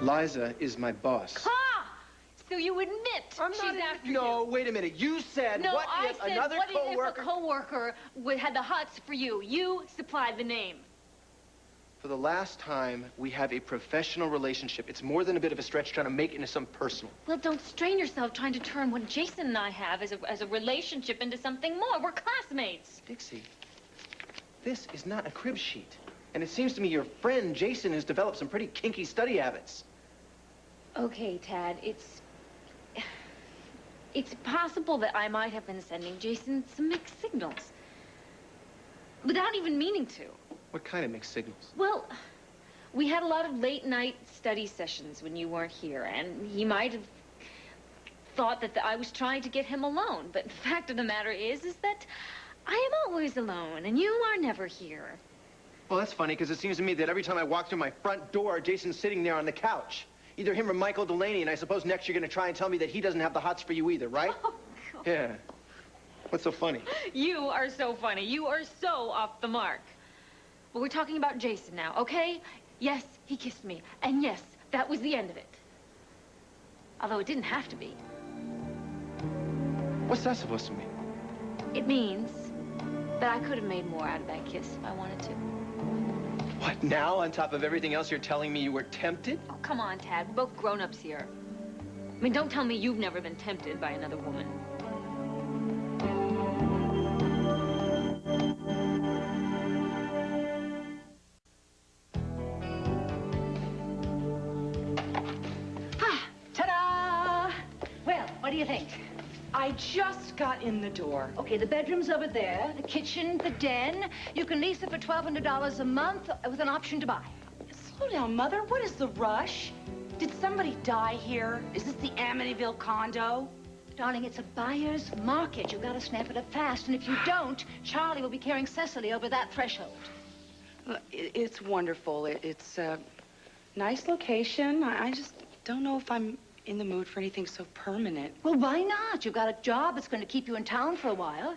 Liza is my boss. Ha! So you admit she's after you. No, wait a minute. You said, No, what if another coworker... what if a coworker had the hots for you? You supplied the name. For the last time, we have a professional relationship. It's more than a bit of a stretch trying to make it into something personal. Well, don't strain yourself trying to turn what Jason and I have as a relationship into something more. We're classmates. Dixie, this is not a crib sheet. And it seems to me your friend Jason has developed some pretty kinky study habits. Okay, Tad, it's possible that I might have been sending Jason some mixed signals. Without even meaning to. What kind of mixed signals? Well, we had a lot of late-night study sessions when you weren't here, and he might have thought that I was trying to get him alone. But the fact of the matter is that I am always alone, and you are never here. Well, that's funny, because it seems to me that every time I walk through my front door, Jason's sitting there on the couch. Either him or Michael Delaney, and I suppose next you're going to try and tell me that he doesn't have the hots for you either, right? Oh, God. Yeah. What's so funny? You are so funny. You are so off the mark. But we're talking about Jason now, okay? Yes, he kissed me. And yes, that was the end of it. Although it didn't have to be. What's that supposed to mean? It means that I could have made more out of that kiss if I wanted to. What, now, on top of everything else, you're telling me you were tempted? Oh, come on, Tad. We're both grown-ups here. I mean, don't tell me you've never been tempted by another woman. Ta-da! Well, what do you think? I just got in the door. Okay, the bedroom's over there, the kitchen, the den. You can lease it for $1,200 a month with an option to buy. Slow down, Mother. What is the rush? Did somebody die here? Is this the Amityville condo? Darling, it's a buyer's market. You've got to snap it up fast. And if you don't, Charlie will be carrying Cecily over that threshold. It's wonderful. It's a nice location. I just don't know if I'm in the mood for anything so permanent. Well, why not? You've got a job that's going to keep you in town for a while.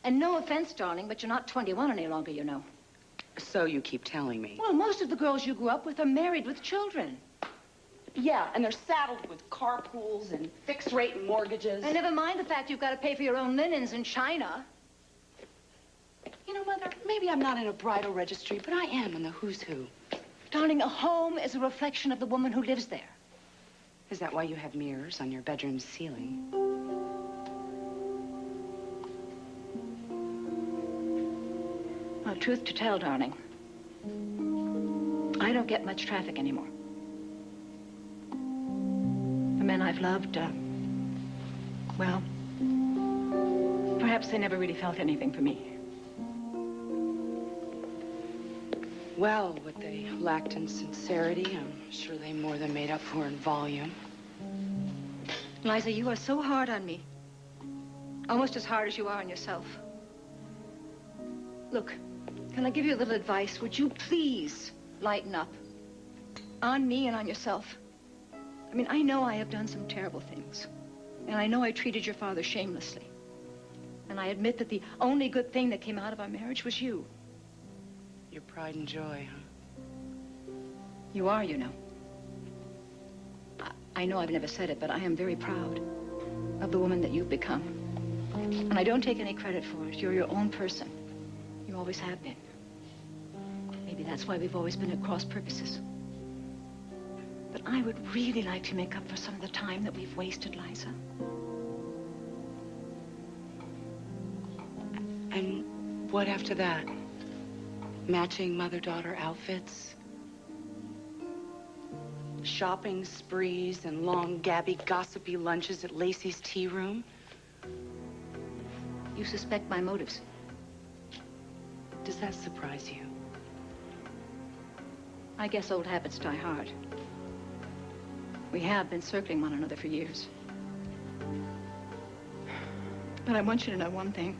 And no offense, darling, but you're not 21 any longer, you know. So you keep telling me. Well, most of the girls you grew up with are married with children. Yeah, and they're saddled with carpools and fixed-rate mortgages. And never mind the fact you've got to pay for your own linens in China. You know, Mother, maybe I'm not in a bridal registry, but I am in the who's who. Darling, a home is a reflection of the woman who lives there. Is that why you have mirrors on your bedroom ceiling? Well, truth to tell, darling, I don't get much traffic anymore. The men I've loved, well, perhaps they never really felt anything for me. Well, what they lacked in sincerity, I'm sure they more than made up for in volume. Liza, you are so hard on me. Almost as hard as you are on yourself. Look, can I give you a little advice? Would you please lighten up? On me and on yourself. I mean, I know I have done some terrible things. And I know I treated your father shamelessly. And I admit that the only good thing that came out of our marriage was you. Your pride and joy, huh? You are, you know. I know I've never said it, but I am very proud of the woman that you've become. And I don't take any credit for it. You're your own person. You always have been. Maybe that's why we've always been at cross purposes. But I would really like to make up for some of the time that we've wasted, Liza. And what after that? Matching mother-daughter outfits? Shopping sprees and long, gabby, gossipy lunches at Lacey's tea room? You suspect my motives. Does that surprise you? I guess old habits die hard. We have been circling one another for years. But I want you to know one thing.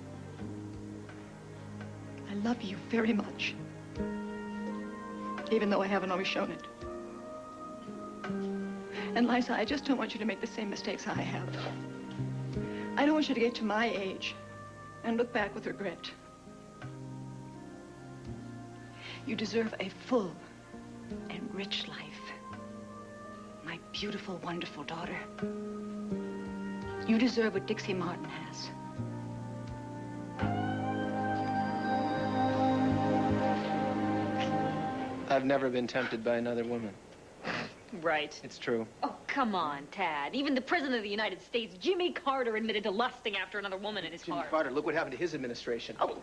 I love you very much. Even though I haven't always shown it. And Liza, I just don't want you to make the same mistakes I have. I don't want you to get to my age and look back with regret. You deserve a full and rich life. beautiful, wonderful daughter. You deserve what Dixie Martin has. I've never been tempted by another woman. Right. It's true. Oh, come on, Tad. Even the President of the United States, Jimmy Carter, admitted to lusting after another woman in his Jimmy heart. Carter, look what happened to his administration. Oh,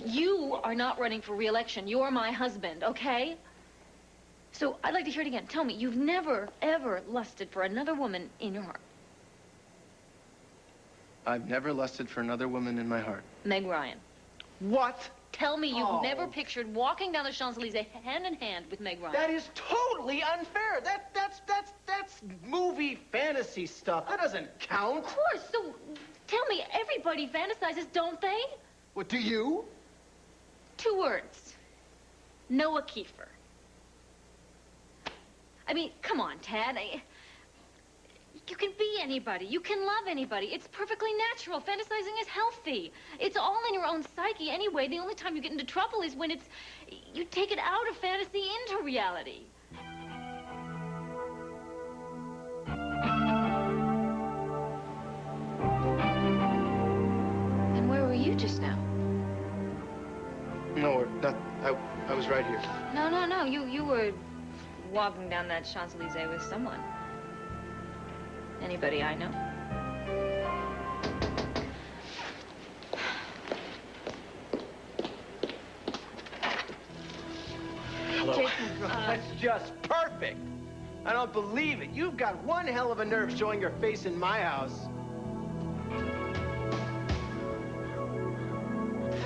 you are not running for re-election. You're my husband, okay? So I'd like to hear it again. Tell me, you've never, ever lusted for another woman in your heart. I've never lusted for another woman in my heart. Meg Ryan. What? Tell me you've never pictured walking down the Champs-Elysees hand in hand with Meg Ryan. That is totally unfair. That's movie fantasy stuff. That doesn't count. Of course. So tell me, everybody fantasizes, don't they? What, do you? 2 words. Noah Kiefer. I mean, come on, Tad. You can be anybody. You can love anybody. It's perfectly natural. Fantasizing is healthy. It's all in your own psyche anyway. The only time you get into trouble is when you take it out of fantasy into reality. And where were you just now? No, not. I was right here. No. You were walking down that Champs-Elysees with someone. Anybody I know? Hello. Jason, That's just perfect. I don't believe it. You've got one hell of a nerve showing your face in my house.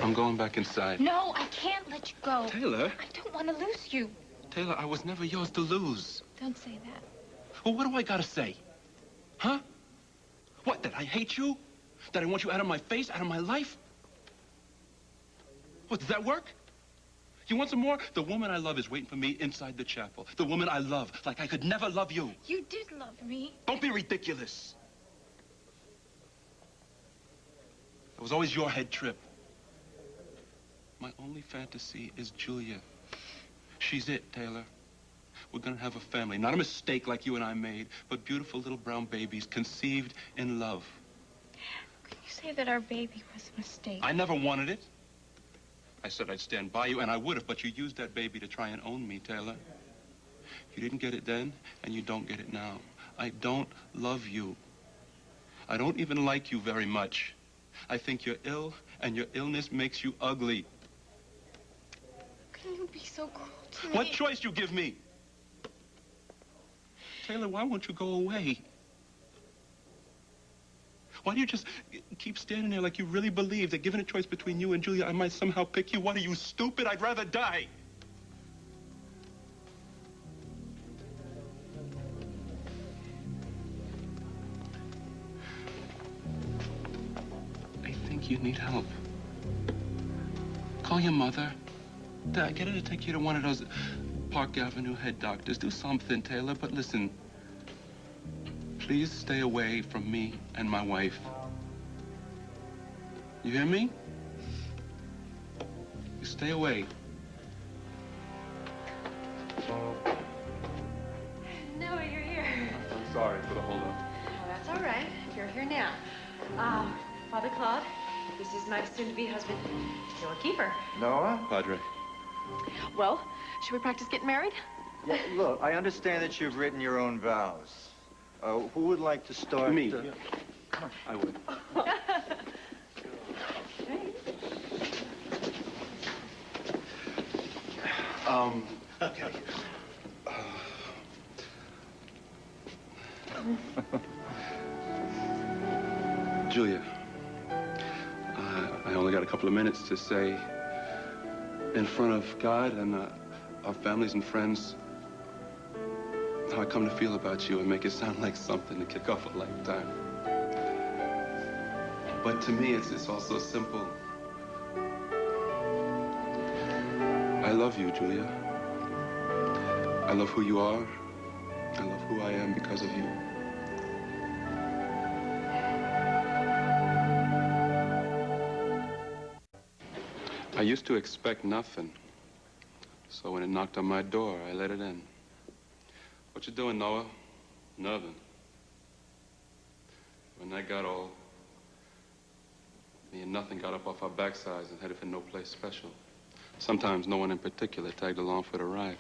I'm going back inside. No, I can't let you go. Taylor? I don't want to lose you. Taylor, I was never yours to lose. Don't say that. Well, what do I gotta say? Huh? What, that I hate you? That I want you out of my face, out of my life? What, does that work? You want some more? The woman I love is waiting for me inside the chapel. The woman I love, like I could never love you. You did love me. Don't be ridiculous. It was always your head trip. My only fantasy is Julia. She's it, Taylor. We're gonna have a family. Not a mistake like you and I made, but beautiful little brown babies conceived in love. Can you say that our baby was a mistake? I never wanted it. I said I'd stand by you, and I would have, but you used that baby to try and own me, Taylor. You didn't get it then, and you don't get it now. I don't love you. I don't even like you very much. I think you're ill, and your illness makes you ugly. Can you be so cruel to me? What choice you give me? Taylor, why won't you go away? Why do you just keep standing there like you really believe that given a choice between you and Julia, I might somehow pick you? What, are you stupid? I'd rather die. I think you need help. Call your mother. Dad, get her to take you to one of those Park Avenue head doctors. Do something, Taylor, but listen. Please stay away from me and my wife. You hear me? You stay away. Noah, you're here. I'm sorry for the hold-up. Oh, that's all right. You're here now. Father Claude, this is my soon-to-be husband, Noah Kiefer. Noah? Padre. Well, should we practice getting married? Well, look, I understand that you've written your own vows. Who would like to start? Me. I would. Okay. Julia, I only got a couple of minutes to say in front of God and our families and friends how I come to feel about you and make it sound like something to kick off a lifetime. But to me, it's all so simple. I love you, Julia. I love who you are. I love who I am because of you. I used to expect nothing. So when it knocked on my door, I let it in. What you doing, Noah? Nothing. When that got old, me and nothing got up off our backsides and headed for no place special. Sometimes no one in particular tagged along for the ride.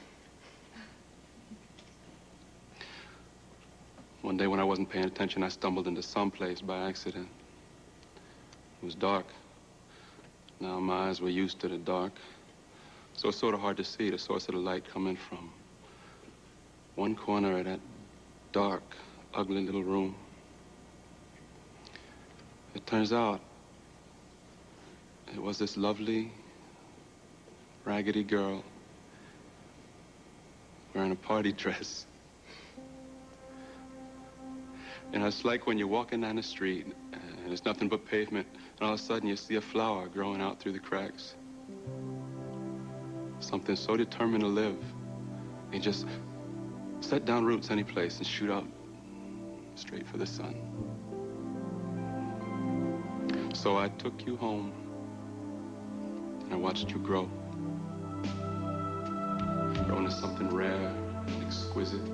One day when I wasn't paying attention, I stumbled into some place by accident. It was dark. Now my eyes were used to the dark, so it's sort of hard to see the source of the light coming from. One corner of that dark, ugly little room. It turns out it was this lovely, raggedy girl wearing a party dress. And it's like when you're walking down the street and it's nothing but pavement, and all of a sudden you see a flower growing out through the cracks. Something so determined to live. You just set down roots any place and shoot out straight for the sun. So I took you home and I watched you grow. Grow into something rare and exquisite.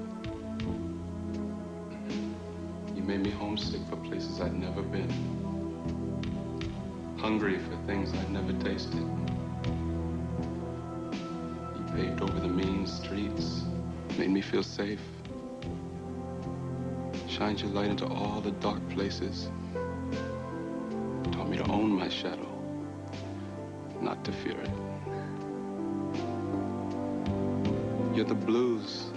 You made me homesick for places I'd never been. Hungry for things I'd never tasted. You paved over the mean streets, made me feel safe. Shined your light into all the dark places. Taught me to own my shadow, not to fear it. You're the blues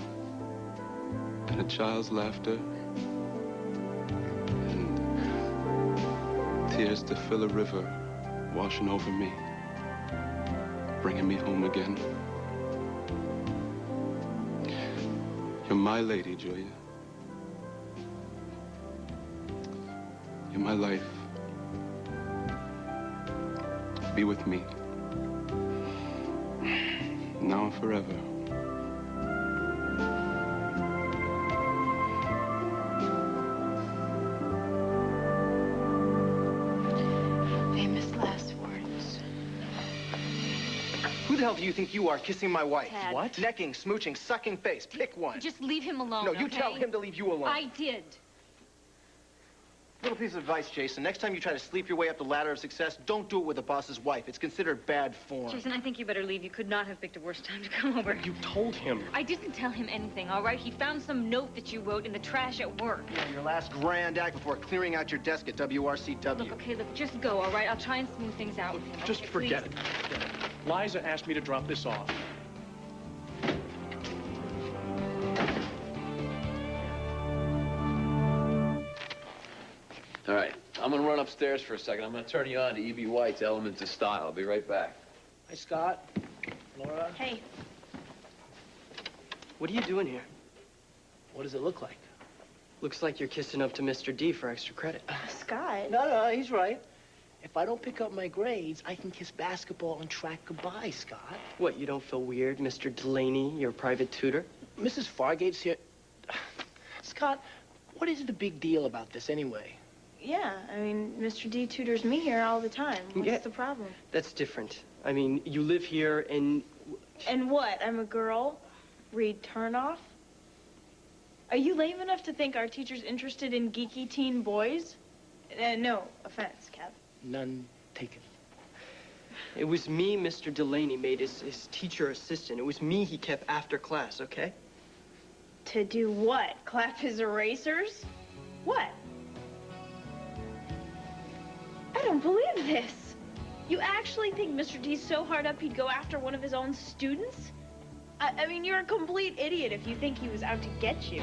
and a child's laughter and tears to fill a river washing over me, bringing me home again. You're my lady, Julia. You're my life. Be with me. Now and forever. Famous last words. Who the hell do you think you are kissing my wife? Ted. What? Necking, smooching, sucking face. Pick one. Just leave him alone, No, you okay? tell him to leave you alone. I did. Little piece of advice, Jason. Next time you try to sleep your way up the ladder of success, don't do it with the boss's wife. It's considered bad form. Jason, I think you better leave. You could not have picked a worse time to come over. You told him. I didn't tell him anything, all right? He found some note that you wrote in the trash at work. Yeah, your last grand act before clearing out your desk at WRCW. Look, okay, look, just go, all right? I'll try and smooth things out with him. Just okay, forget please. it. Liza asked me to drop this off. All right, I'm gonna run upstairs for a second. I'm gonna turn you on to E.B. White's Elements of Style. I'll be right back. Hi, Scott. Laura. Hey. What are you doing here? What does it look like? Looks like you're kissing up to Mr. D for extra credit. Scott. No, he's right. If I don't pick up my grades, I can kiss basketball and track goodbye, Scott. What, you don't feel weird, Mr. Delaney, your private tutor? Mrs. Fargate's here. Scott, what is the big deal about this anyway? Yeah, I mean, Mr. D tutors me here all the time. What's the problem? That's different. I mean, you live here and... And what? I'm a girl? Read turnoff? Are you lame enough to think our teacher's interested in geeky teen boys? No offense, Kev. None taken. It was me Mr. Delaney made his teacher assistant. It was me he kept after class, okay? To do what? Clap his erasers? What? I don't believe this. You actually think Mr. D's so hard up he'd go after one of his own students? I mean, you're a complete idiot if you think he was out to get you.